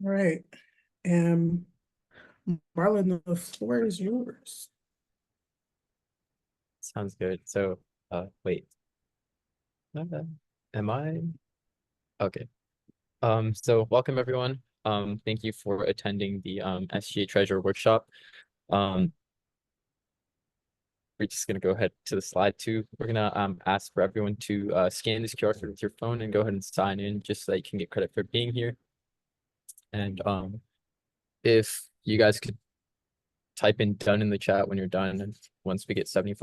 All right. And Marlon, the floor is yours. Sounds good. So, wait, am I? Okay. So welcome everyone. Thank you for attending the SGA Treasure Workshop. Um, we're just gonna go ahead to the slide two. We're gonna ask for everyone to scan this QR code with your phone and go ahead and sign in just so that you can get credit for being here. And if you guys could type in done in the chat when you're done, and once we get 70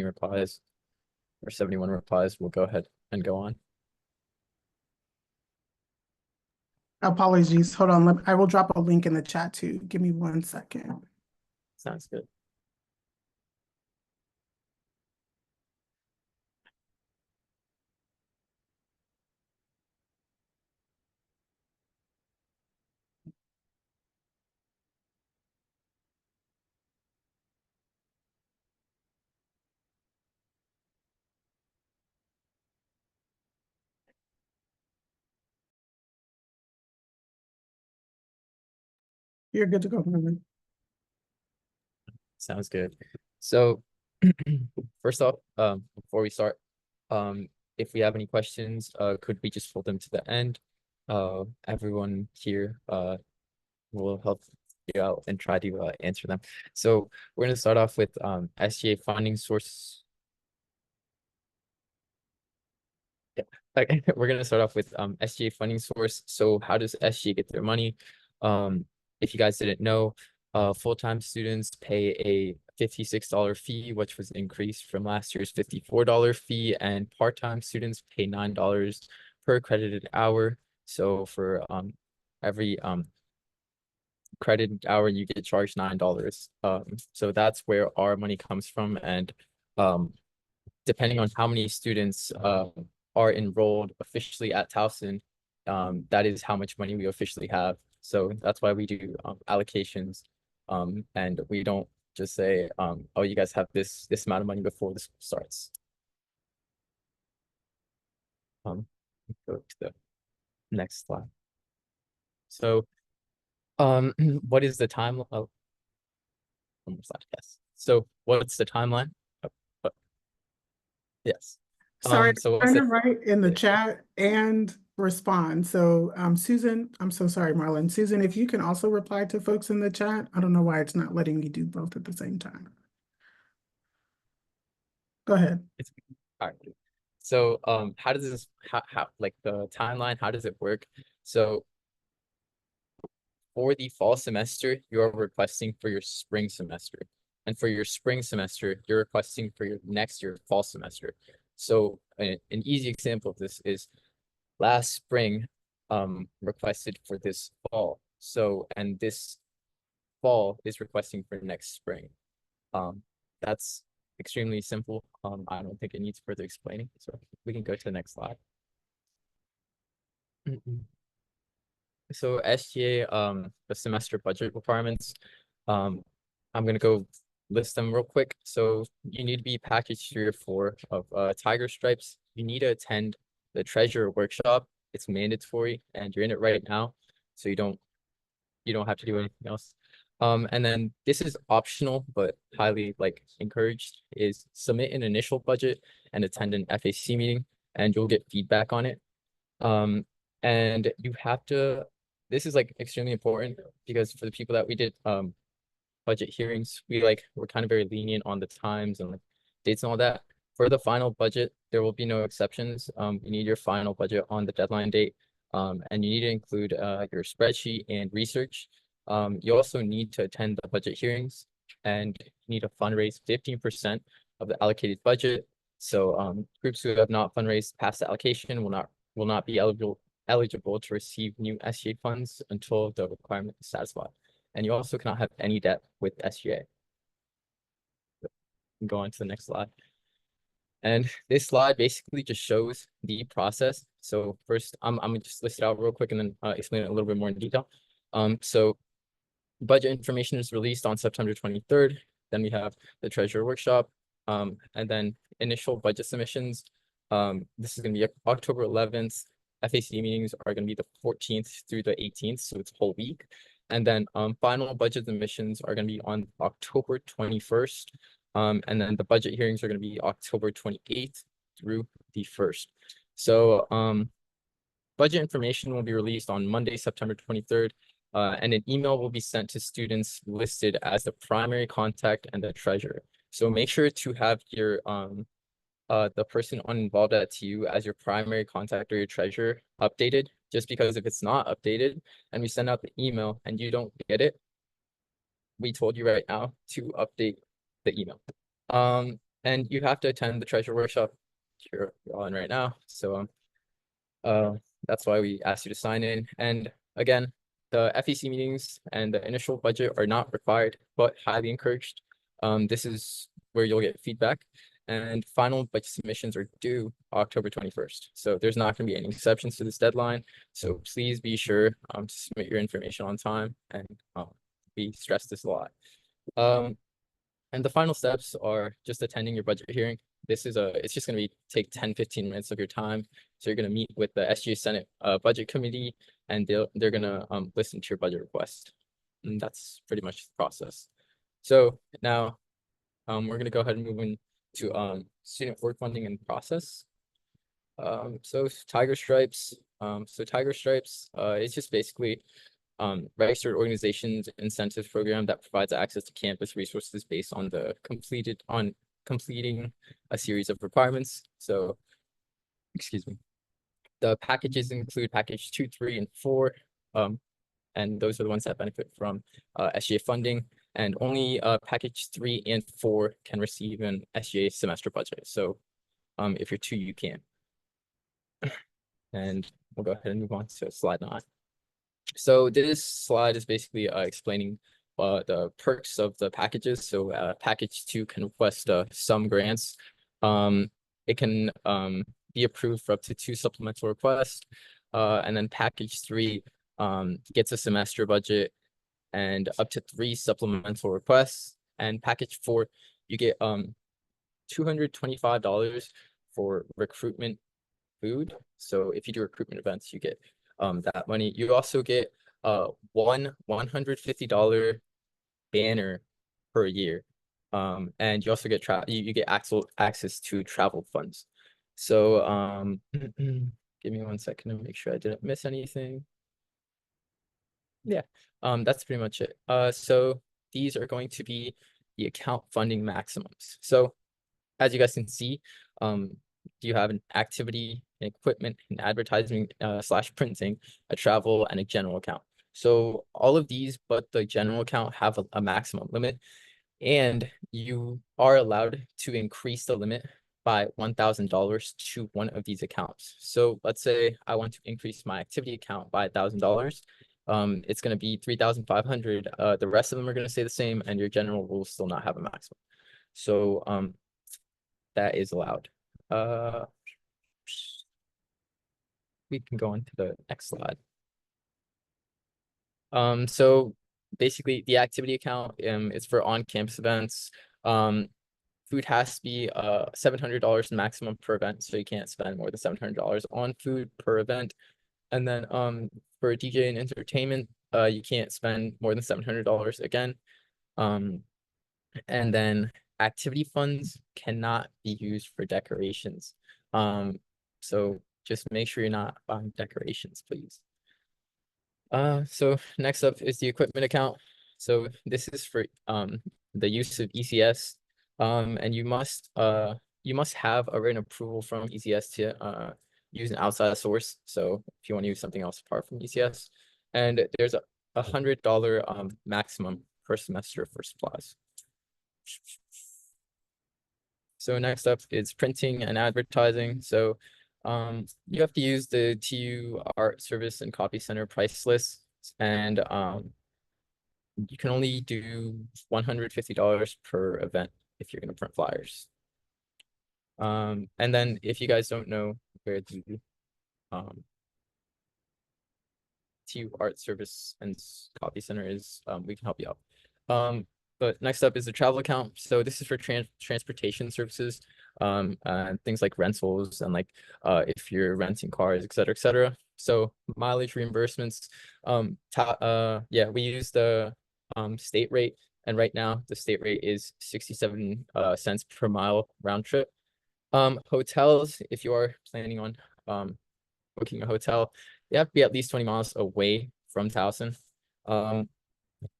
replies or 71 replies, we'll go ahead and go on. Apologies. Hold on. I will drop a link in the chat too. Give me 1 second. Sounds good. You're good to go, Marlon. Sounds good. So first off, before we start, if we have any questions, could we just hold them to the end? Everyone here will help you out and try to answer them. So we're going to start off with SGA funding source. Yeah. Okay. We're going to start off with SGA funding source. So how does SGA get their money? If you guys didn't know, full-time students pay a $56 fee, which was increased from last year's $54 fee, and part-time students pay $9 per accredited hour. So for every credited hour, you get charged $9. So that's where our money comes from, and um, depending on how many students are enrolled officially at Towson, that is how much money we officially have. So that's why we do allocations, and we don't just say, "Oh, you guys have this amount of money before the school starts." Um, go to the next slide. So, what is the time? Oh, one more slide. Yes. So, what's the timeline? Oh, oh, yes. Sorry, So what's trying to the write in the chat and respond. So, Susan, I'm so sorry, Marlon. Susan, if you can also reply to folks in the chat. I don't know why it's not letting me do both at the same time. Go ahead. It's all right. So how does this how like the timeline, how does it work? So for the fall semester, you're requesting for your spring semester. And for your spring semester, you're requesting for your next year fall semester. So an easy example of this is last spring requested for this fall. So and this fall is requesting for next spring. Um, that's extremely simple. I don't think it needs further explaining. So we can go to the next slide. So SGA, the semester budget requirements, um, I'm gonna go list them real quick. So you need to be package 3 or 4 of Tiger Stripes. You need to attend the Treasure Workshop. It's mandatory, and you're in it right now, so you don't have to do anything else. And then this is optional, but highly encouraged, is submit an initial budget and attend an FAC meeting, and you'll get feedback on it. Um, and you have to, this is extremely important because for the people that we did budget hearings, we're kind of very lenient on the times and dates and all that. For the final budget, there will be no exceptions. You need your final budget on the deadline date. And you need to include your spreadsheet and research. You also need to attend the budget hearings, and you need to fundraise 15% of the allocated budget. So groups who have not fundraised past the allocation will not be eligible to receive new SGA funds until the requirement is satisfied. And you also cannot have any debt with SGA. Go on to the next slide. And this slide basically just shows the process. So first, I'm gonna just list it out real quick and then explain it a little bit more in detail. So budget information is released on September 23rd. Then we have the treasurer workshop, and then initial budget submissions. This is gonna be October 11th. FAC meetings are going to be the 14th through the 18th, so it's a whole week. And then final budget submissions are going to be on October 21st. And then the budget hearings are going to be October 28th through the 1st. So budget information will be released on Monday, September 23rd. And an email will be sent to students listed as the primary contact and the treasurer. So make sure to have your the person uninvolved at TU as your primary contact or your treasurer updated, just because if it's not updated and we send out the email and you don't get it, we told you right now to update the email. And you have to attend the treasure workshop you're on right now. So uh, that's why we asked you to sign in. And again, the FEC meetings and the initial budget are not required, but highly encouraged. This is where you'll get feedback. And final budget submissions are due October 21st. So there's not going to be any exceptions to this deadline. So please be sure to submit your information on time, and we stress this a lot. And the final steps are just attending your budget hearing. It's just going to take 10-15 minutes of your time. So you're going to meet with the SGA Senate Budget Committee, and they're going to listen to your budget request. And that's pretty much the process. So now we're going to go ahead and move into student work funding and process. So Tiger Stripes. It's just basically registered organizations incentives program that provides access to campus resources based on completing a series of requirements. So, excuse me. The packages include package 2, 3, and 4. And those are the ones that benefit from SGA funding. And only package 3 and 4 can receive an SGA semester budget. So if you're 2, you can. And we'll go ahead and move on to slide 9. So this slide is basically explaining the perks of the packages. So package 2 can request some grants. It can be approved for up to 2 supplemental requests. And then package 3 gets a semester budget and up to 3 supplemental requests. And package 4, you get $225 for recruitment food. So if you do recruitment events, you get that money. You also get one $150 banner per year. And you also get you get access to travel funds. So give me 1 second to make sure I didn't miss anything. Yeah, that's pretty much it. So these are going to be the account funding maximums. So as you guys can see, you have an activity, an equipment, an advertising / printing, a travel, and a general account. So all of these, but the general account, have a maximum limit, and you are allowed to increase the limit by $1,000 to one of these accounts. So let's say I want to increase my activity account by $1,000. It's going to be 3,500. The rest of them are going to stay the same, and your general will still not have a maximum. So that is allowed. We can go on to the next slide. So basically the activity account is for on-campus events. Food has to be $700 maximum per event, so you can't spend more than $700 on food per event. And then for DJ and entertainment, you can't spend more than $700 again. And then activity funds cannot be used for decorations. So just make sure you're not buying decorations, please. So next up is the equipment account. So this is for the use of ECS. And you must have a written approval from ECS to use an outside source. So if you want to use something else apart from ECS, and there's a $100 maximum per semester for supplies. So next up is printing and advertising. So you have to use the TU Art Service and Copy Center price lists, and you can only do $150 per event if you're going to print flyers. And then if you guys don't know where the TU Art Service and Copy Center is, we can help you out. But next up is the travel account. So this is for transportation services. and things like rentals and like if you're renting cars, et cetera, et cetera. So mileage reimbursements, yeah, we use the state rate, and right now the state rate is 67 cents per mile round trip. Hotels, if you are planning on booking a hotel, you have to be at least 20 miles away from Towson. Um,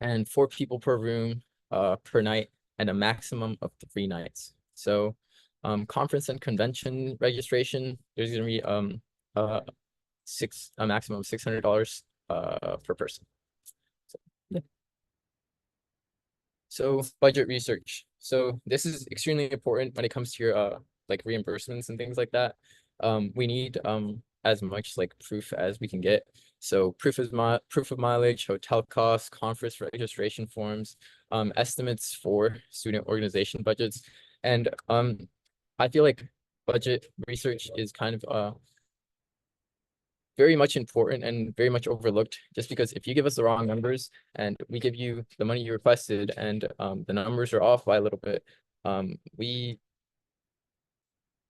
and 4 people per room per night, and a maximum of 3 nights. So conference and convention registration, there's gonna be uh a maximum of $600 per person. So, yeah. So budget research. So this is extremely important when it comes to your like reimbursements and things like that. We need as much like proof as we can get. So proof of mileage, hotel costs, conference registration forms, estimates for student organization budgets. And I feel like budget research is kind of very much important and very much overlooked, just because if you give us the wrong numbers and we give you the money you requested and the numbers are off by a little bit, we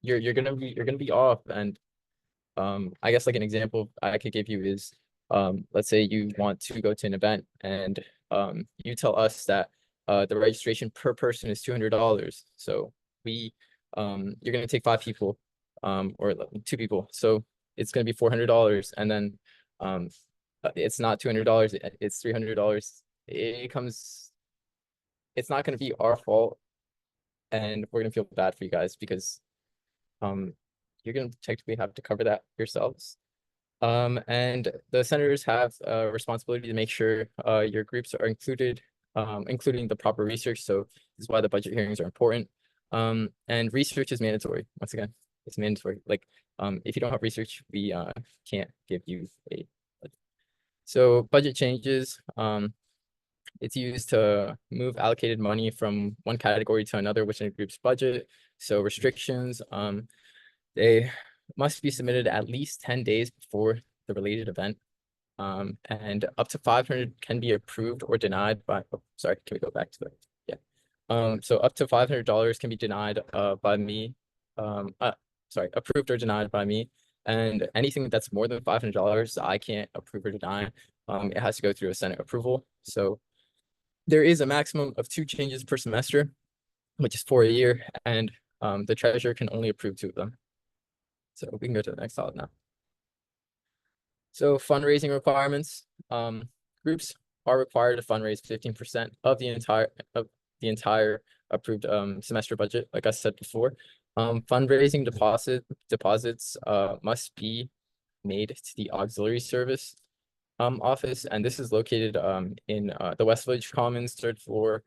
you're gonna be off. And I guess like an example I could give you is let's say you want to go to an event and you tell us that the registration per person is $200. So we you're gonna take 5 people or 2 people. So it's gonna be $400, and then it's not $200, it's $300. It comes it's not gonna be our fault, and we're gonna feel bad for you guys because um you're gonna technically have to cover that yourselves. And the senators have a responsibility to make sure your groups are included, including the proper research. So this is why the budget hearings are important. And research is mandatory. Once again, it's mandatory. Like, if you don't have research, we can't give you a budget. So budget changes. It's used to move allocated money from one category to another within a group's budget. So restrictions, they must be submitted at least 10 days before the related event. And up to 500 can be approved or denied by, oh, sorry, can we go back to the, yeah. So up to $500 can be denied by me, sorry, approved or denied by me. And anything that's more than $500, I can't approve or deny. It has to go through a Senate approval. So there is a maximum of 2 changes per semester, which is for a year, and the treasurer can only approve 2 of them. So we can go to the next slide now. So fundraising requirements, groups are required to fundraise 15% of the entire approved semester budget, like I said before. Fundraising deposits must be made to the auxiliary service office, and this is located in the West Village Commons, 3rd floor.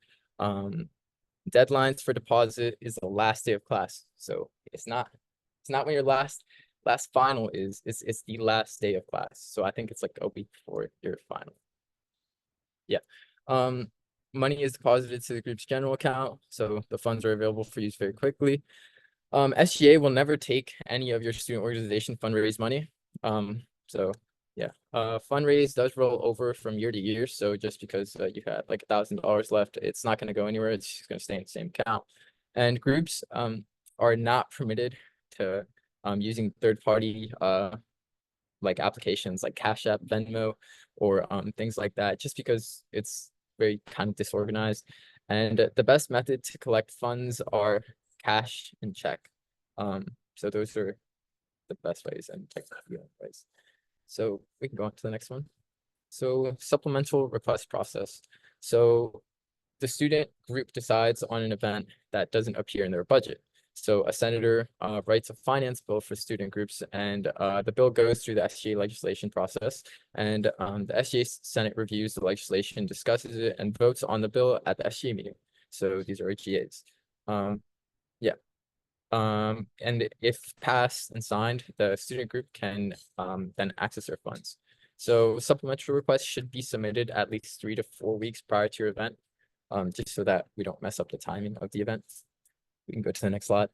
Deadlines for deposit is the last day of class, so it's not when your last final is. It's the last day of class, so I think it's like a week before your final. Yeah. Money is deposited to the group's general account, so the funds are available for use very quickly. SGA will never take any of your student organization fundraise money. So yeah, fundraise does roll over from year to year. So just because you had like $1,000 left, it's not going to go anywhere. It's just going to stay in the same account. And groups are not permitted to using third-party like applications like Cash App, Venmo, or things like that, just because it's very kind of disorganized. And the best method to collect funds are cash and check. So those are the best ways and ways. So we can go on to the next one. So supplemental request process. So the student group decides on an event that doesn't appear in their budget. So a senator writes a finance bill for student groups, and the bill goes through the SGA legislation process, and the SGA Senate reviews the legislation, discusses it, and votes on the bill at the SGA meeting. So these are GAs. Yeah. And if passed and signed, the student group can then access their funds. So supplementary requests should be submitted at least 3 to 4 weeks prior to your event, just so that we don't mess up the timing of the event. We can go to the next slide.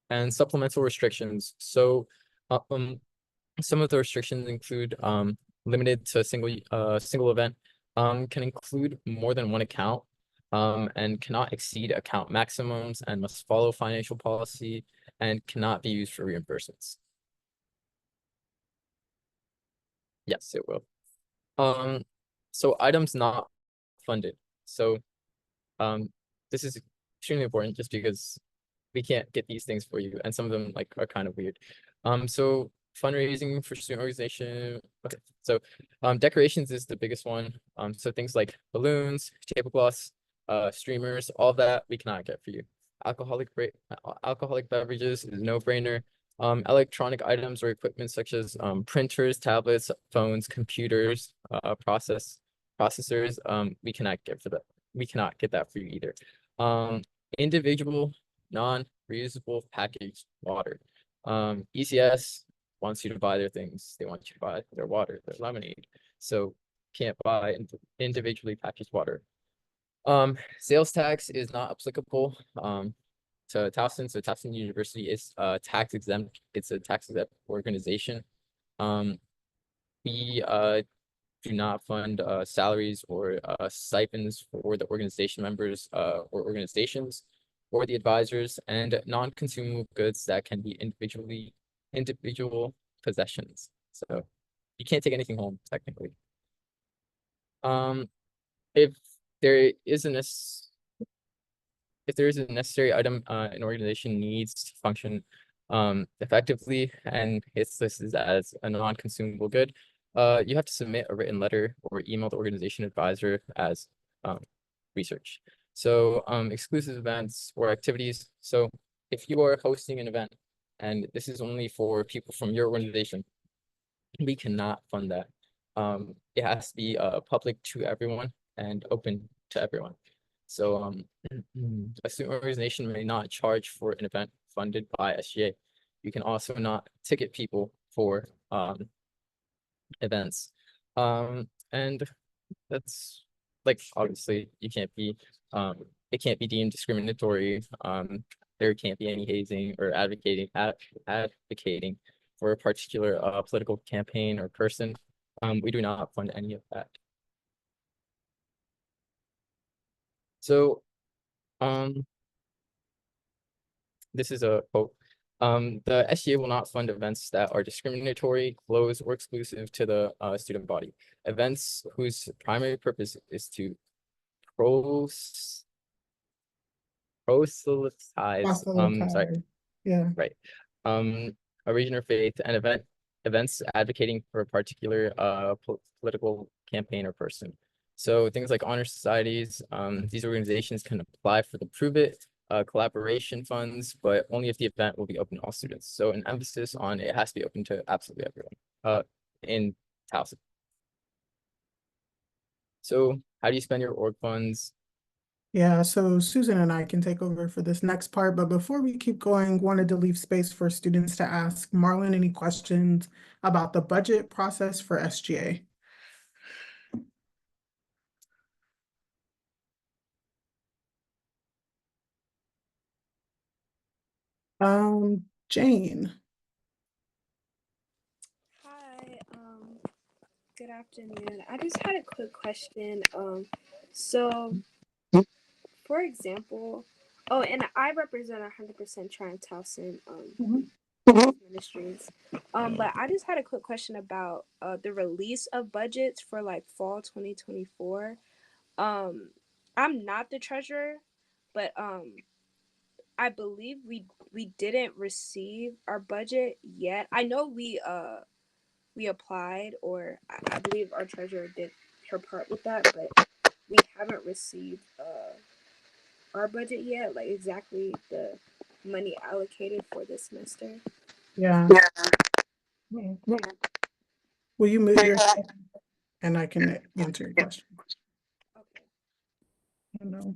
And supplemental restrictions. So some of the restrictions include limited to a single event, can include more than one account. and cannot exceed account maximums and must follow financial policy and cannot be used for reimbursements. Yes, it will. So items not funded. So this is extremely important just because we can't get these things for you, and some of them like are kind of weird. So fundraising for student organization. Okay, so decorations is the biggest one. So things like balloons, tablecloths, streamers, all of that we cannot get for you. Alcoholic beverages is a no-brainer. Electronic items or equipment such as printers, tablets, phones, computers, processors, we cannot get for that. We cannot get that for you either. Individual non-reusable packaged water. ECS wants you to buy their things. They want you to buy their water, their lemonade. So can't buy individually packaged water. Sales tax is not applicable to Towson. So Towson University is tax exempt. It's a tax exempt organization. We do not fund salaries or stipends for the organization members or organizations or the advisors, and non-consumable goods that can be individual possessions. So you can't take anything home technically. If there is a if there is a necessary item an organization needs to function effectively and it's listed as a non-consumable good, you have to submit a written letter or email the organization advisor as research. So exclusive events or activities. So if you are hosting an event and this is only for people from your organization, we cannot fund that. It has to be public to everyone and open to everyone. So a student organization may not charge for an event funded by SGA. You can also not ticket people for events. And that's like obviously you can't be it can't be deemed discriminatory. There can't be any hazing or advocating for a particular political campaign or person. We do not fund any of that. So this is a quote. The SGA will not fund events that are discriminatory, closed, or exclusive to the student body. Events whose primary purpose is to pros proselytize, sorry, Yeah. right, a region or faith, and events advocating for a particular political campaign or person. So things like honor societies, these organizations can apply for the Prove It collaboration funds, but only if the event will be open to all students. So an emphasis on it has to be open to absolutely everyone in Towson. So how do you spend your org funds? Yeah, so Susan and I can take over for this next part, but before we keep going, wanted to leave space for students to ask Marlon any questions about the budget process for SGA. Jane. Hi, good afternoon. I just had a quick question. So for example, oh, and I represent 100% Tryon Towson Ministries. But I just had a quick question about the release of budgets for like fall 2024. I'm not the treasurer, but I believe we didn't receive our budget yet. I know we applied, or I believe our treasurer did her part with that, but we haven't received our budget yet, like exactly the money allocated for this semester. Yeah. Will you mute yourself and I can answer your question? Okay. I know.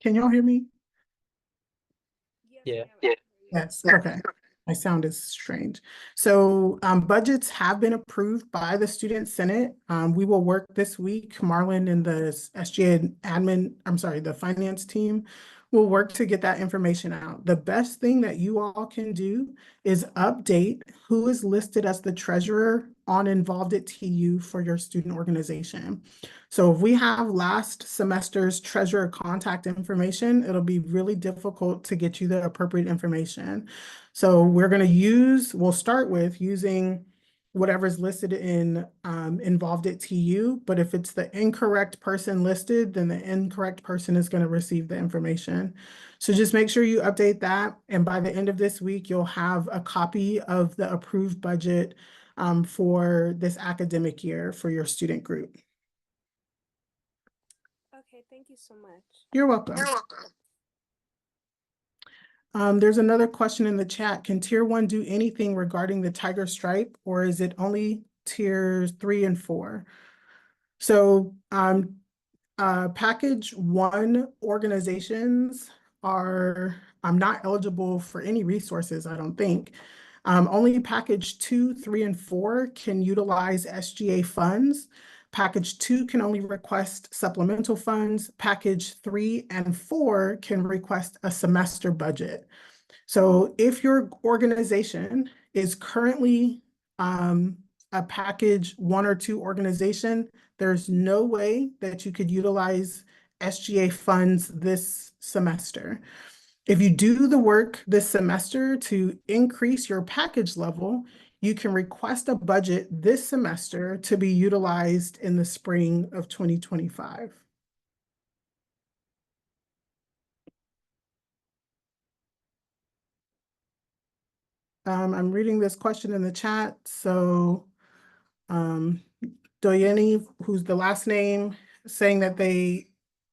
Can y'all hear me? Yes, Yeah. ma'am, I can hear you. Yes, okay. My sound is strange. So budgets have been approved by the Student Senate. We will work this week. Marlon and the SGA the finance team will work to get that information out. The best thing that you all can do is update who is listed as the treasurer on Involved at TU for your student organization. So if we have last semester's treasurer contact information, it'll be really difficult to get you the appropriate information. So we'll start with using whatever's listed in Involved at TU, but if it's the incorrect person listed, then the incorrect person is going to receive the information. So just make sure you update that, and by the end of this week, you'll have a copy of the approved budget for this academic year for your student group. Okay, thank you so much. You're welcome. You're welcome. There's another question in the chat. Can Tier 1 do anything regarding the Tiger Stripe, or is it only Tiers 3 and 4? So Package 1 organizations are not eligible for any resources, I don't think. Only Package 2, 3, and 4 can utilize SGA funds. Package 2 can only request supplemental funds. Package 3 and 4 can request a semester budget. So if your organization is currently a Package 1 or 2 organization, there's no way that you could utilize SGA funds this semester. If you do the work this semester to increase your package level, you can request a budget this semester to be utilized in the spring of 2025. I'm reading this question in the chat. So Doyeni, who's the last name, saying that they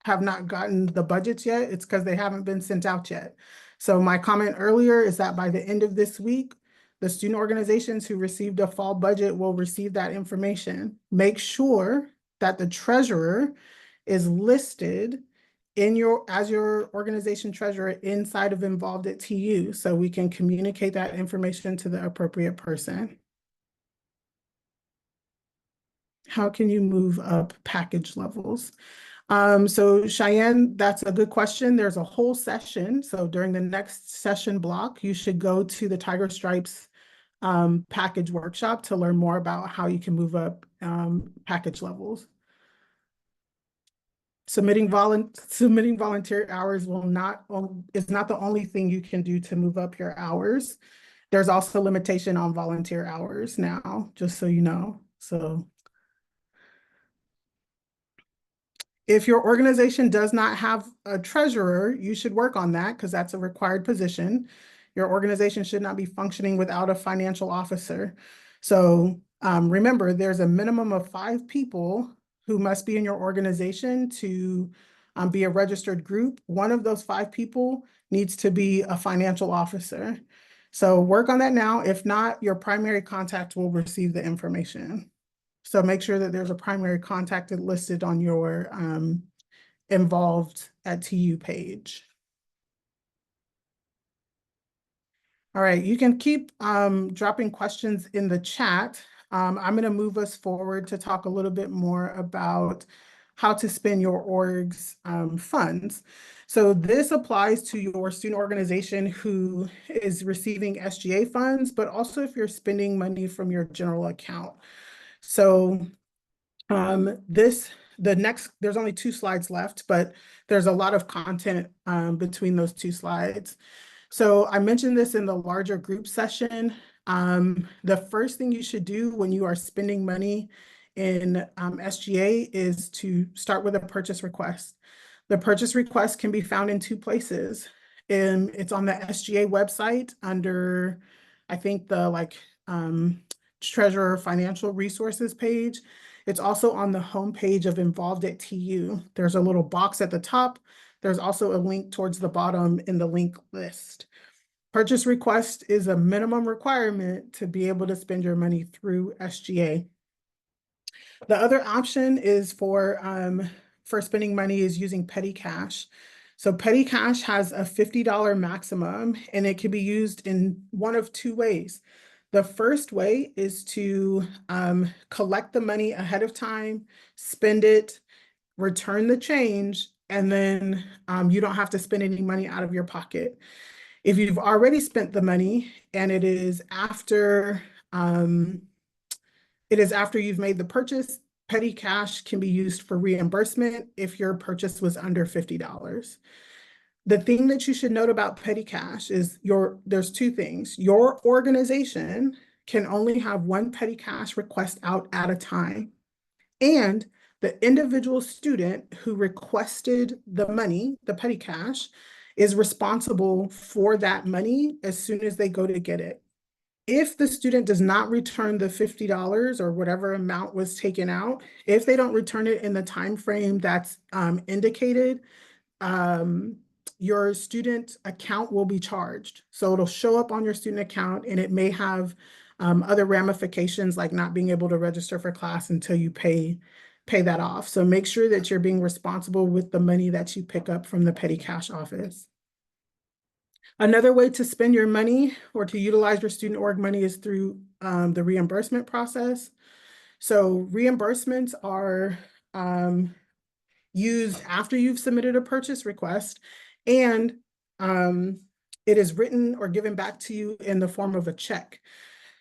have not gotten the budgets yet. It's because they haven't been sent out yet. So my comment earlier is that by the end of this week, the student organizations who received a fall budget will receive that information. Make sure that the treasurer is listed as your organization treasurer inside of Involved at TU, so we can communicate that information to the appropriate person. How can you move up package levels? So Cheyenne, that's a good question. There's a whole session. So during the next session block, you should go to the Tiger Stripes package workshop to learn more about how you can move up package levels. Submitting volunteer hours is not the only thing you can do to move up your hours. There's also limitation on volunteer hours now, just so you know. So if your organization does not have a treasurer, you should work on that because that's a required position. Your organization should not be functioning without a financial officer. So remember, there's a minimum of 5 people who must be in your organization to be a registered group. One of those 5 people needs to be a financial officer. So work on that now. If not, your primary contact will receive the information. So make sure that there's a primary contact listed on your Involved at TU page. All right, you can keep dropping questions in the chat. I'm going to move us forward to talk a little bit more about how to spend your org's funds. So this applies to your student organization who is receiving SGA funds, but also if you're spending money from your general account. So there's only 2 slides left, but there's a lot of content between those 2 slides. So I mentioned this in the larger group session. The first thing you should do when you are spending money in SGA is to start with a purchase request. The purchase request can be found in 2 places. It's on the SGA website under, I think, the Treasurer Financial Resources page. It's also on the homepage of Involved at TU. There's a little box at the top. There's also a link towards the bottom in the link list. Purchase request is a minimum requirement to be able to spend your money through SGA. The other option is for spending money is using petty cash. So petty cash has a $50 maximum, and it can be used in one of 2 ways. The first way is to collect the money ahead of time, spend it, return the change, and then you don't have to spend any money out of your pocket. If you've already spent the money and it is after It is after you've made the purchase. Petty cash can be used for reimbursement if your purchase was under $50. The thing that you should note about petty cash is there's two things. Your organization can only have one petty cash request out at a time. And the individual student who requested the money, the petty cash, is responsible for that money as soon as they go to get it. If the student does not return the $50 or whatever amount was taken out, if they don't return it in the time frame that's indicated, your student account will be charged. So it'll show up on your student account, and it may have other ramifications like not being able to register for class until you pay that off. So make sure that you're being responsible with the money that you pick up from the petty cash office. Another way to spend your money or to utilize your student org money is through the reimbursement process. So reimbursements are used after you've submitted a purchase request, and it is written or given back to you in the form of a check.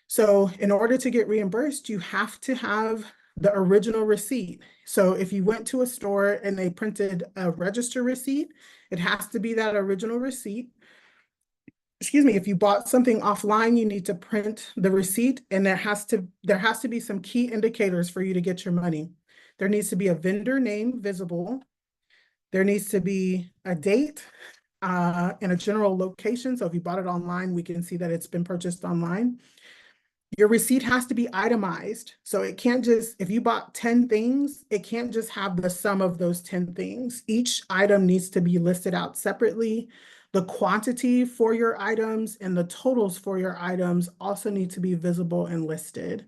So in order to get reimbursed, you have to have the original receipt. So if you went to a store and they printed a register receipt, it has to be that original receipt. Excuse me, if you bought something offline, you need to print the receipt, and there has to be some key indicators for you to get your money. There needs to be a vendor name visible. There needs to be a date and a general location. So if you bought it online, we can see that it's been purchased online. Your receipt has to be itemized. So it can't just, if you bought 10 things, it can't just have the sum of those 10 things. Each item needs to be listed out separately. The quantity for your items and the totals for your items also need to be visible and listed.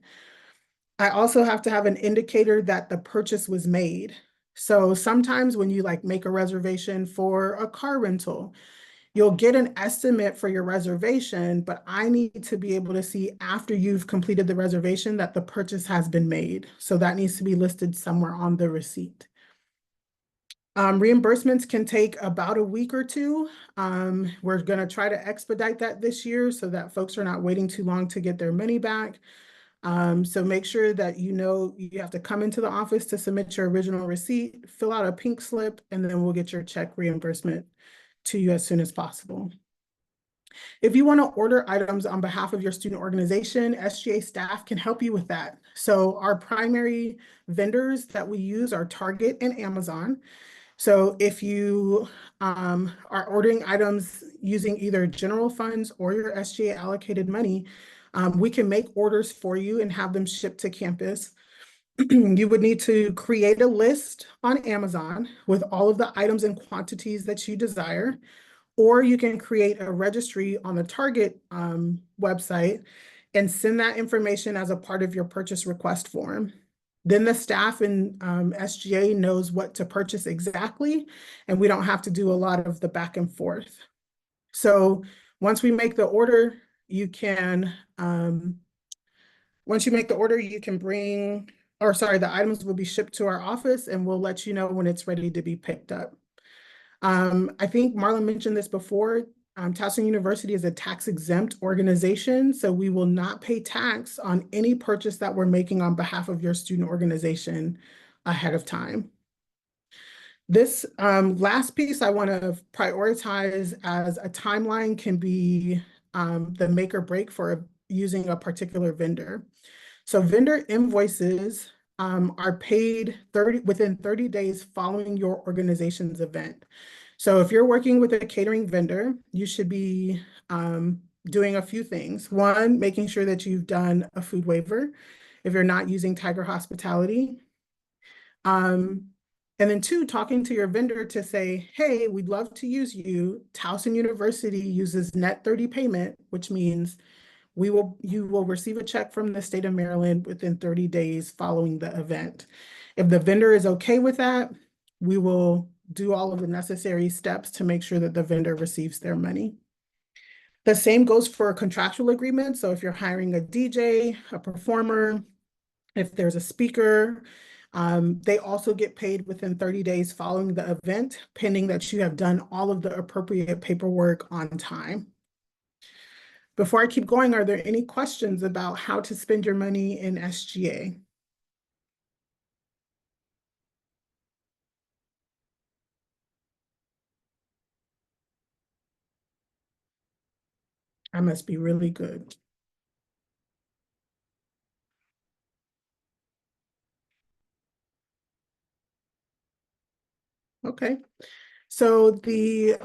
I also have to have an indicator that the purchase was made. So sometimes when you like make a reservation for a car rental, you'll get an estimate for your reservation, but I need to be able to see after you've completed the reservation that the purchase has been made. So that needs to be listed somewhere on the receipt. Reimbursements can take about a week or two. We're going to try to expedite that this year so that folks are not waiting too long to get their money back. So make sure that you know you have to come into the office to submit your original receipt, fill out a pink slip, and then we'll get your check reimbursement to you as soon as possible. If you want to order items on behalf of your student organization, SGA staff can help you with that. So our primary vendors that we use are Target and Amazon. So if you are ordering items using either general funds or your SGA allocated money, we can make orders for you and have them shipped to campus. You would need to create a list on Amazon with all of the items and quantities that you desire, or you can create a registry on the Target website and send that information as a part of your purchase request form. Then the staff in SGA knows what to purchase exactly, and we don't have to do a lot of the back and forth. So once we make the order, you can, bring, or sorry, the items will be shipped to our office, and we'll let you know when it's ready to be picked up. I think Marlon mentioned this before. Towson University is a tax-exempt organization, so we will not pay tax on any purchase that we're making on behalf of your student organization ahead of time. This last piece I want to prioritize as a timeline can be the make or break for using a particular vendor. So vendor invoices are paid within 30 days following your organization's event. So if you're working with a catering vendor, you should be doing a few things. One, making sure that you've done a food waiver if you're not using Tiger Hospitality. And then two, talking to your vendor to say, hey, we'd love to use you. Towson University uses net 30 payment, which means you will receive a check from the state of Maryland within 30 days following the event. If the vendor is okay with that, we will do all of the necessary steps to make sure that the vendor receives their money. The same goes for a contractual agreement. So if you're hiring a DJ, a performer, if there's a speaker, they also get paid within 30 days following the event, pending that you have done all of the appropriate paperwork on time. Before I keep going, are there any questions about how to spend your money in SGA? I must be really good. Okay, so the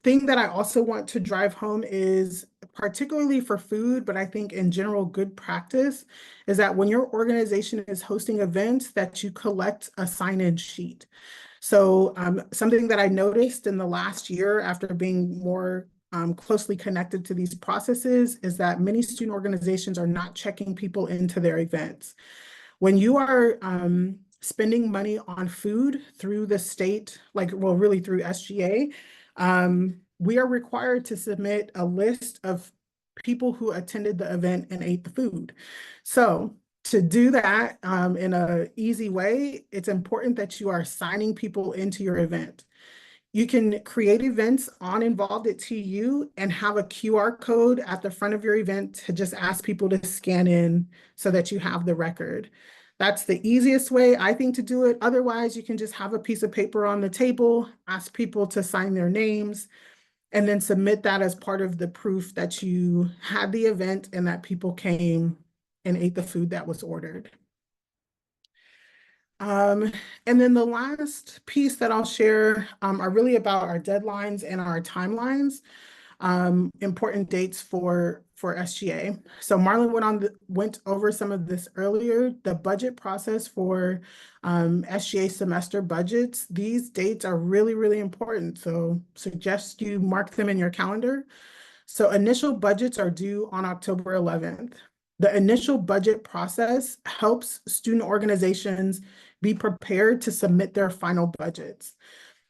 thing that I also want to drive home is, particularly for food, but I think in general, good practice is that when your organization is hosting events, that you collect a sign-in sheet. So something that I noticed in the last year after being more closely connected to these processes is that many student organizations are not checking people into their events. When you are spending money on food through the state, like, well, really through SGA, we are required to submit a list of people who attended the event and ate the food. So to do that in an easy way, it's important that you are signing people into your event. You can create events on Involved at TU and have a QR code at the front of your event to just ask people to scan in so that you have the record. That's the easiest way, I think, to do it. Otherwise, you can just have a piece of paper on the table, ask people to sign their names, and then submit that as part of the proof that you had the event and that people came and ate the food that was ordered. And then the last piece that I'll share are really about our deadlines and our timelines, important dates for SGA. So Marlon went over some of this earlier. The budget process for SGA semester budgets, these dates are really, really important. So suggest you mark them in your calendar. So initial budgets are due on October 11th. The initial budget process helps student organizations be prepared to submit their final budgets.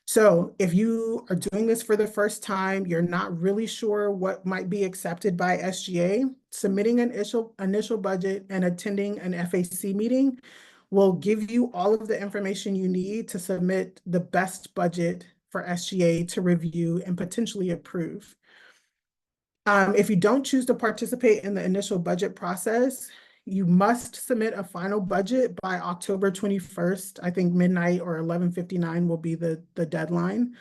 So if you are doing this for the first time, you're not really sure what might be accepted by SGA, submitting an initial budget and attending an FAC meeting will give you all of the information you need to submit the best budget for SGA to review and potentially approve. If you don't choose to participate in the initial budget process, you must submit a final budget by October 21st. I think midnight or 11:59 will be the deadline.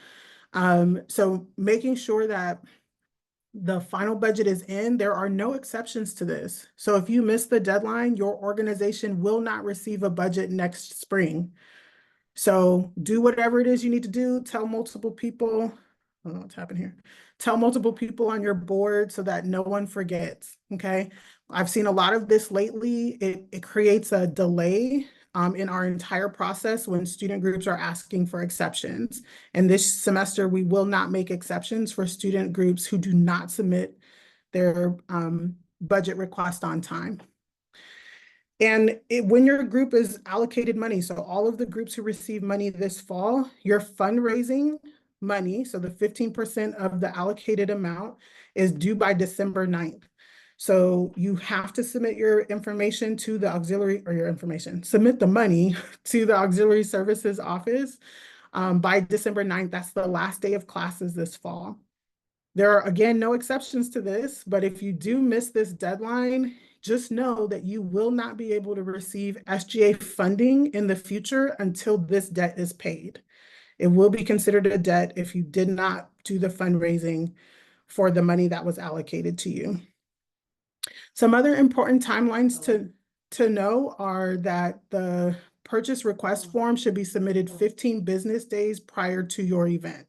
So making sure that the final budget is in, there are no exceptions to this. So if you miss the deadline, your organization will not receive a budget next spring. So do whatever it is you need to do. Tell multiple people. I don't know what's happened here. Tell multiple people on your board so that no one forgets, okay? I've seen a lot of this lately. It creates a delay in our entire process when student groups are asking for exceptions. And this semester, we will not make exceptions for student groups who do not submit their budget request on time. And when your group is allocated money, so all of the groups who receive money this fall, your fundraising money, so the 15% of the allocated amount is due by December 9th. So you have to submit your information to the auxiliary, or your information, submit the money to the auxiliary services office by December 9th. That's the last day of classes this fall. There are, again, no exceptions to this, but if you do miss this deadline, just know that you will not be able to receive SGA funding in the future until this debt is paid. It will be considered a debt if you did not do the fundraising for the money that was allocated to you. Some other important timelines to know are that the purchase request form should be submitted 15 business days prior to your event.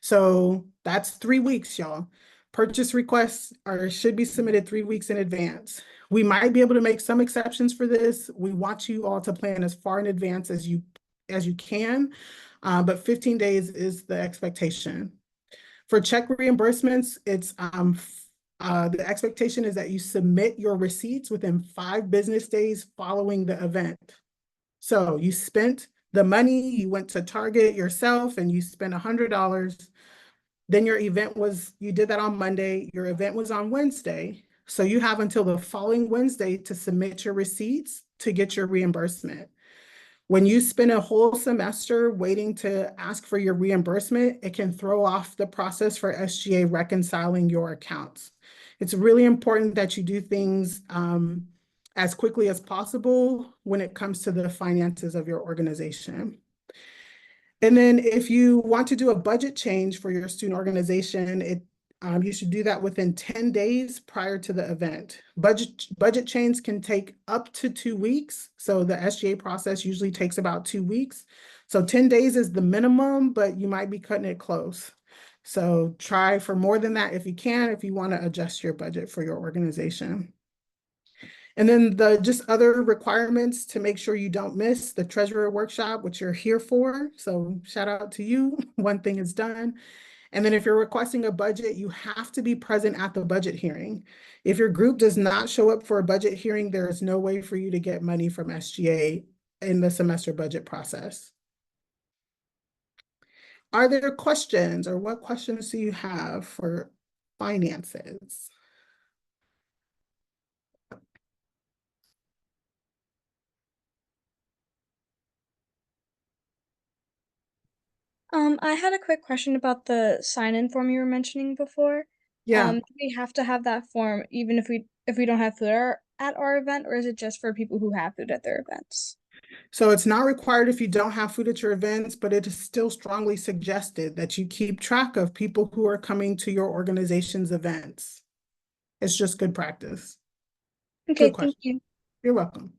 So that's 3 weeks, y'all. Purchase requests should be submitted 3 weeks in advance. We might be able to make some exceptions for this. We want you all to plan as far in advance as you can, but 15 days is the expectation. For check reimbursements, it's the expectation is that you submit your receipts within 5 business days following the event. So you spent the money, you went to Target yourself and you spent $100. Then your event was, you did that on Monday, your event was on Wednesday. So you have until the following Wednesday to submit your receipts to get your reimbursement. When you spend a whole semester waiting to ask for your reimbursement, it can throw off the process for SGA reconciling your accounts. It's really important that you do things as quickly as possible when it comes to the finances of your organization. And then if you want to do a budget change for your student organization, you should do that within 10 days prior to the event. Budget change can take up to 2 weeks. So the SGA process usually takes about 2 weeks. So 10 days is the minimum, but you might be cutting it close. So try for more than that if you want to adjust your budget for your organization. And then the just other requirements to make sure you don't miss the treasurer workshop, which you're here for. So shout out to you. One thing is done. And then if you're requesting a budget, you have to be present at the budget hearing. If your group does not show up for a budget hearing, there is no way for you to get money from SGA in the semester budget process. Are there questions, or what questions do you have for finances? I had a quick question about the sign-in form you were mentioning before. Yeah. Do we have to have that form even if we don't have food at our event, or is it just for people who have food at their events? So it's not required if you don't have food at your events, but it is still strongly suggested that you keep track of people who are coming to your organization's events. It's just good practice. Okay, Good thank question. you. You're welcome.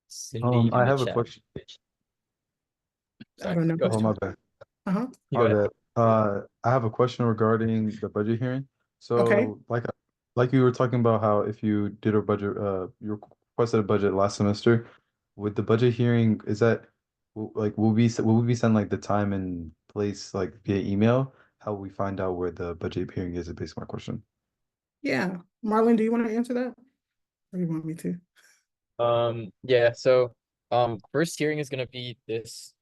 Cindy I in the have a chat. question. I Sorry, don't know. go Oh, ahead. my bad. Uh-huh. You My go ahead. bad. I have a question regarding the budget hearing. Okay. So, like you were talking about how if you did a budget, you requested a budget last semester, with the budget hearing, is that like will we be sent like the time and place like via email? How will we find out where the budget hearing is based on my question? Yeah. Marlon, do you want to answer that? Or you want me to? Yeah, so first hearing is gonna be this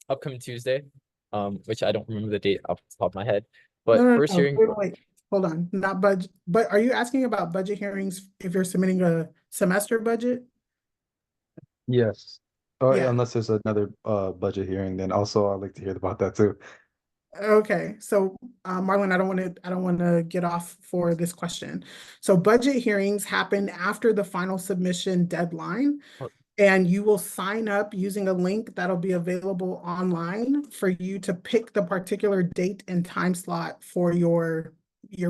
upcoming Tuesday, which I don't remember the date off the top of my head. But No, first no. hearing, Wait. Hold on. Not budget. But are you asking about budget hearings if you're submitting a semester budget? Yes. Oh, Yeah. unless there's another budget hearing, then also I'd like to hear about that too. Okay, so Marlon, I don't want to get off for this question. So budget hearings happen after the final submission deadline, oh, and you will sign up using a link that'll be available online for you to pick the particular date and time slot for your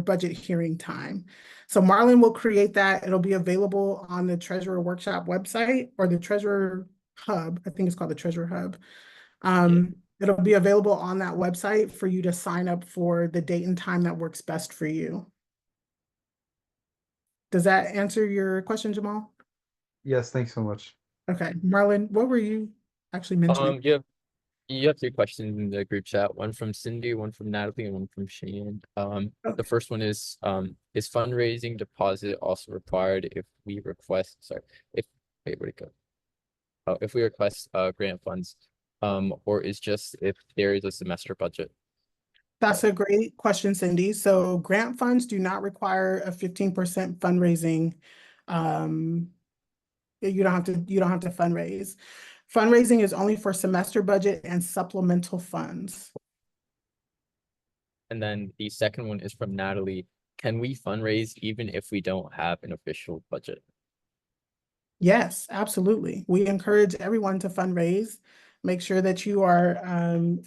budget hearing time. So Marlon will create that. It'll be available on the Treasurer Workshop website or the Treasurer Hub. I think it's called the Treasurer Hub. It'll be available on that website for you to sign up for the date and time that works best for you. Does that answer your question, Jamal? Yes, thanks so much. Okay, Marlon, what were you actually mentioning? you have three questions in the group chat, one from Cindy, one from Natalie, and one from Shane. The first one is fundraising deposit also required if we request, wait, where'd it go? Oh, if we request grant funds, or is just if there is a semester budget? That's a great question, Cindy. So grant funds do not require a 15% fundraising. You don't have to fundraise. Fundraising is only for semester budget and supplemental funds. And then the second one is from Natalie. Can we fundraise even if we don't have an official budget? Yes, absolutely. We encourage everyone to fundraise. Make sure that you are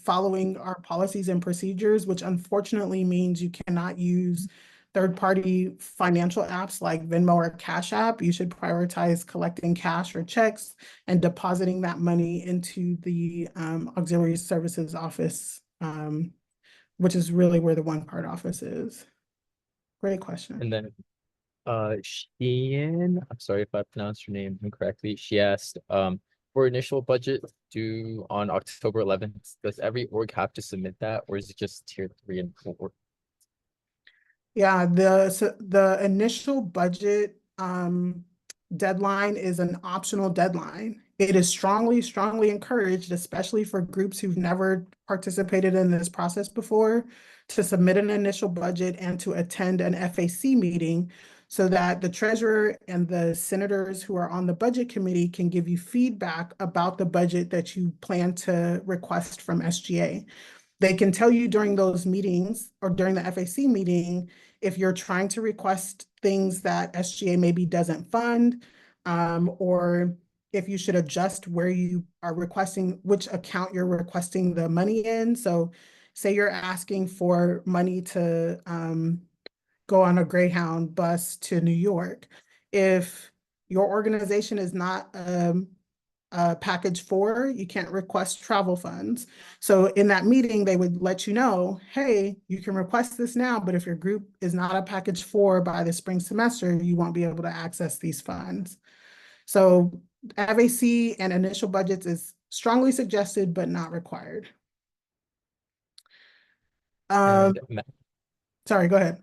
following our policies and procedures, which unfortunately means you cannot use third-party financial apps like Venmo or Cash App. You should prioritize collecting cash or checks and depositing that money into the auxiliary services office, which is really where the one part office is. Great question. And then Sheehan, I'm sorry if I pronounced your name incorrectly. She asked, for initial budget due on October 11th, does every org have to submit that, or is it just tier 3 and 4? Yeah, the initial budget deadline is an optional deadline. It is strongly encouraged, especially for groups who've never participated in this process before, to submit an initial budget and to attend an FAC meeting so that the treasurer and the senators who are on the budget committee can give you feedback about the budget that you plan to request from SGA. They can tell you during those meetings or during the FAC meeting if you're trying to request things that SGA maybe doesn't fund, or if you should adjust where you are requesting, which account you're requesting the money in. So say you're asking for money to go on a Greyhound bus to New York. If your organization is not package 4, you can't request travel funds. So in that meeting, they would let you know, hey, you can request this now, but if your group is not a package 4 by the spring semester, you won't be able to access these funds. So FAC and initial budgets is strongly suggested, but not required. And Sorry, go ahead.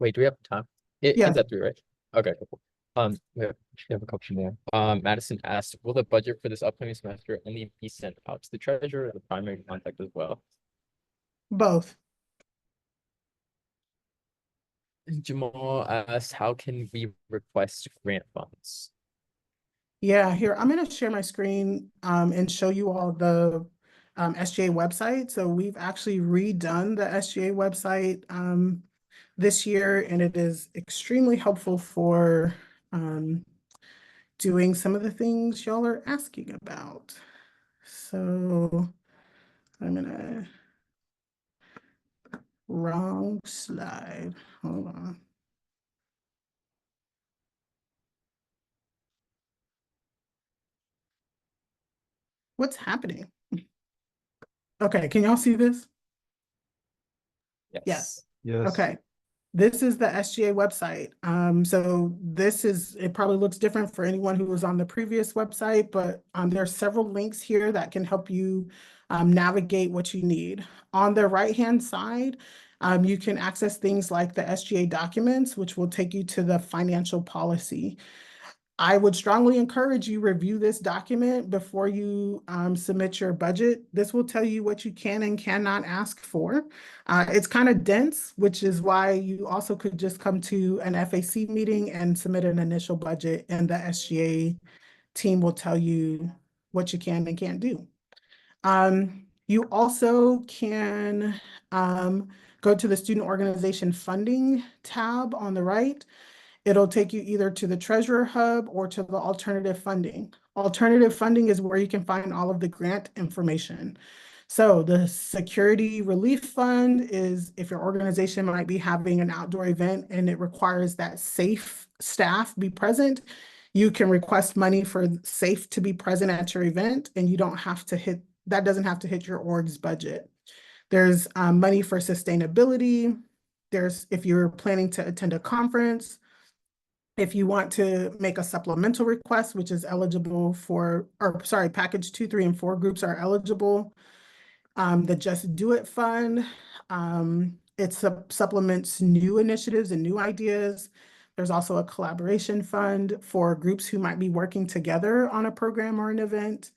wait, do we have time? It Yes. ends at 3, right? Okay, cool. We have a couple more. Madison asked, will the budget for this upcoming semester only be sent out to the treasurer or the primary contact as well? Both. Jamal asked, how can we request grant funds? Yeah, here, I'm gonna share my screen and show you all the SGA website. So we've actually redone the SGA website this year, and it is extremely helpful for doing some of the things y'all are asking about. So I'm gonna, wrong slide, hold on. What's happening? Okay, can y'all see this? Yes. Yes. Okay. This is the SGA website. So this is, it probably looks different for anyone who was on the previous website, but there are several links here that can help you navigate what you need. On the right-hand side, you can access things like the SGA documents, which will take you to the financial policy. I would strongly encourage you review this document before you submit your budget. This will tell you what you can and cannot ask for. It's kind of dense, which is why you also could just come to an FAC meeting and submit an initial budget, and the SGA team will tell you what you can and can't do. You also can go to the student organization funding tab on the right. It'll take you either to the Treasurer Hub or to the alternative funding. Alternative funding is where you can find all of the grant information. So the Security Relief Fund is if your organization might be having an outdoor event and it requires that SAFE staff be present, you can request money for SAFE to be present at your event, and you don't have to hit, that doesn't have to hit your org's budget. There's money for sustainability. There's, if you're planning to attend a conference, if you want to make a supplemental request, which is eligible for, or sorry, package 2, 3, and 4 groups are eligible. The Just Do It Fund, it supplements new initiatives and new ideas. There's also a collaboration fund for groups who might be working together on a program or an event.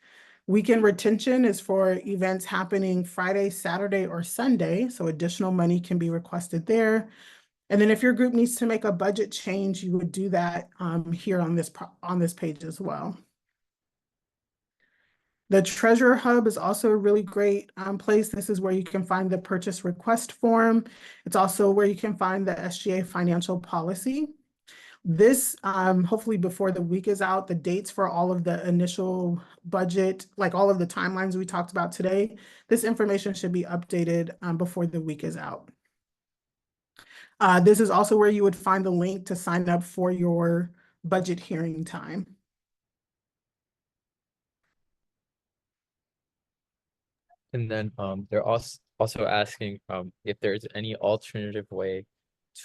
Weekend retention is for events happening Friday, Saturday, or Sunday, so additional money can be requested there. And then if your group needs to make a budget change, you would do that here on this page as well. The Treasurer Hub is also a really great place. This is where you can find the purchase request form. It's also where you can find the SGA financial policy. This, hopefully before the week is out, the dates for all of the initial budget, like all of the timelines we talked about today, this information should be updated before the week is out. This is also where you would find the link to sign up for your budget hearing time. And then they're also asking if there's any alternative way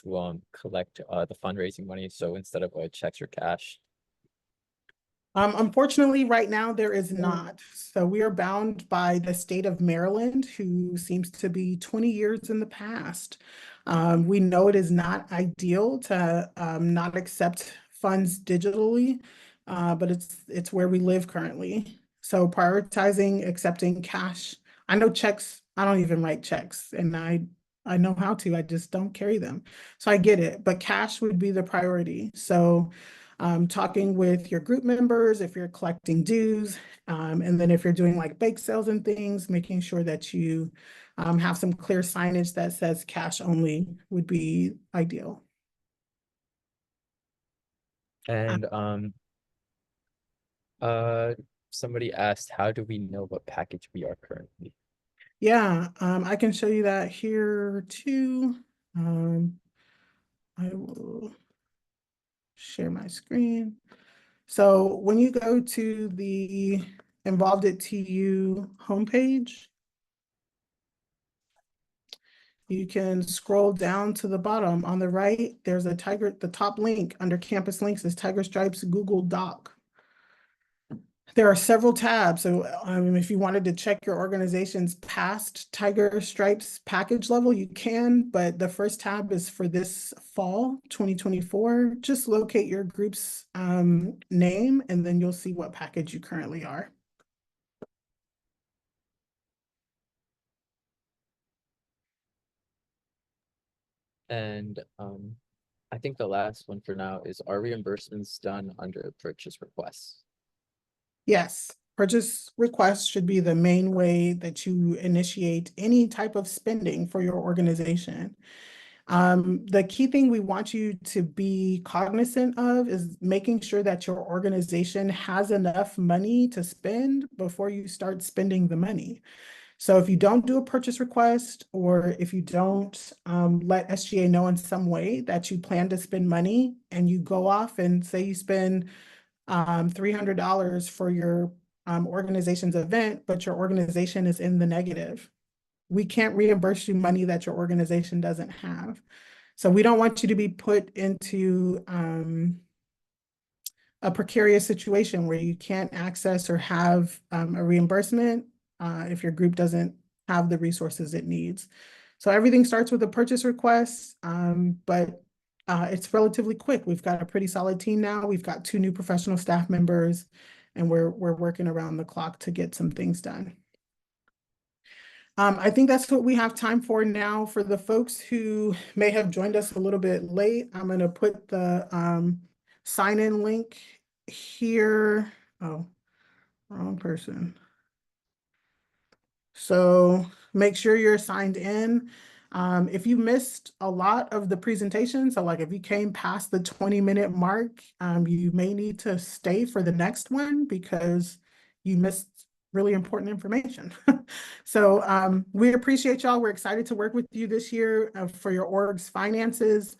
to collect the fundraising money. So instead of checks or cash. Unfortunately, right now there is not. So we are bound by the state of Maryland, who seems to be 20 years in the past. We know it is not ideal to not accept funds digitally, but it's where we live currently. So prioritizing accepting cash. I know checks, I don't even write checks, and I I know how to, I just don't carry them. So I get it, but cash would be the priority. So talking with your group members, if you're collecting dues, and then if you're doing like bake sales and things, making sure that you have some clear signage that says cash only would be ideal. And somebody asked, how do we know what package we are currently? Yeah, I can show you that here too. I will share my screen. So when you go to the Involved at TU homepage, you can scroll down to the bottom. On the right, there's a Tiger, the top link under campus links is Tiger Stripes Google Doc. There are several tabs. So if you wanted to check your organization's past Tiger Stripes package level, you can, but the first tab is for this fall 2024. Just locate your group's name and then you'll see what package you currently are. And I think the last one for now is, are reimbursements done under purchase requests? Yes, purchase requests should be the main way that you initiate any type of spending for your organization. The key thing we want you to be cognizant of is making sure that your organization has enough money to spend before you start spending the money. So if you don't do a purchase request, or if you don't let SGA know in some way that you plan to spend money, and you go off and say you spend $300 for your organization's event, but your organization is in the negative, we can't reimburse you money that your organization doesn't have. So we don't want you to be put into a precarious situation where you can't access or have a reimbursement if your group doesn't have the resources it needs. So everything starts with a purchase request, but it's relatively quick. We've got a pretty solid team now. We've got 2 new professional staff members, and we're working around the clock to get some things done. I think that's what we have time for now. For the folks who may have joined us a little bit late, I'm going to put the sign-in link here. Oh, wrong person. So make sure you're signed in. If you missed a lot of the presentation, so like if you came past the 20-minute mark, you may need to stay for the next one because you missed really important information. So we appreciate y'all. We're excited to work with you this year for your org's finances.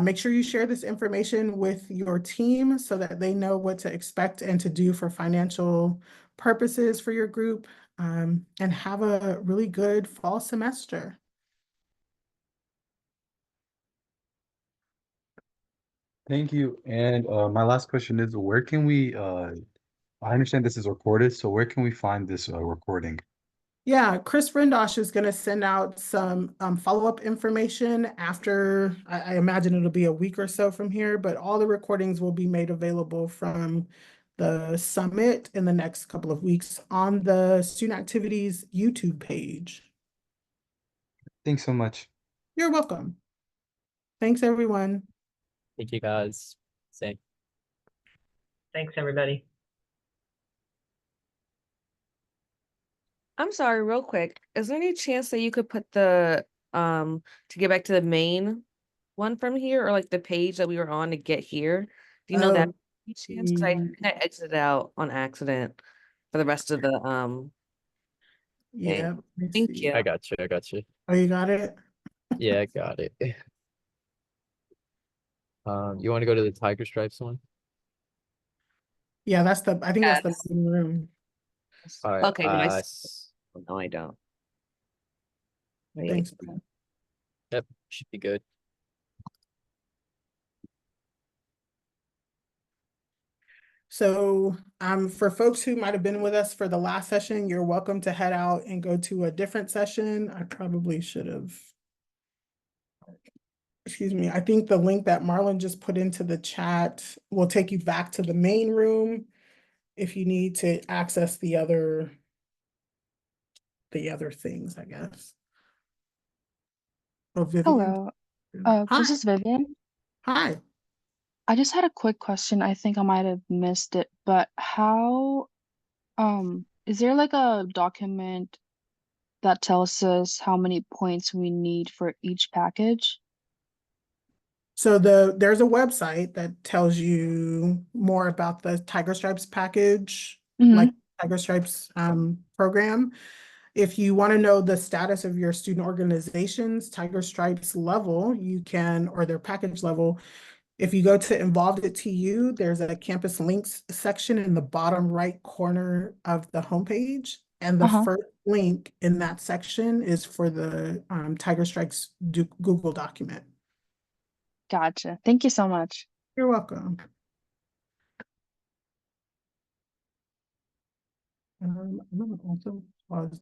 Make sure you share this information with your team so that they know what to expect and to do for financial purposes for your group, and have a really good fall semester. Thank you. And my last question is, where can we I understand this is recorded, so where can we find this recording? Yeah, Chris Rendosh is going to send out some follow-up information after, I imagine it'll be a week or so from here, but all the recordings will be made available from the summit in the next couple of weeks on the Student Activities YouTube page. Thanks so much. You're welcome. Thanks, everyone. Thank you guys. Same. Thanks, everybody. I'm sorry, real quick. Is there any chance that you could put the to get back to the main one from here, or like the page that we were on to get here? Do you know that any chance? Because I think I exited out on accident for the rest of the Yeah, let me Thank see. you. I got you. I got you. Oh, you got it? Yeah, I got it. You want to go to the Tiger Stripes one? Yeah, I think that's the Yes. main room. All right. Okay, nice. No, I don't. Wait. Thanks. Yep, should be good. So for folks who might have been with us for the last session, you're welcome to head out and go to a different session. I probably should have. Excuse me. I think the link that Marlon just put into the chat will take you back to the main room if you need to access the other things, I guess. Oh, Vivian. Hello, Hi, this is Vivian. hi. I just had a quick question. I think I might have missed it, but how, is there like a document that tells us how many points we need for each package? So there's a website that tells you more about the Tiger Stripes package, like Mm-hmm. Tiger Stripes program. If you want to know the status of your student organizations, Tiger Stripes level, you can, or their package level, if you go to Involved at TU, there's a campus links section in the bottom right corner of the homepage. And the Uh-huh. first link in that section is for the Tiger Stripes Google document. Gotcha. Thank you so much. You're welcome. I'm gonna also pause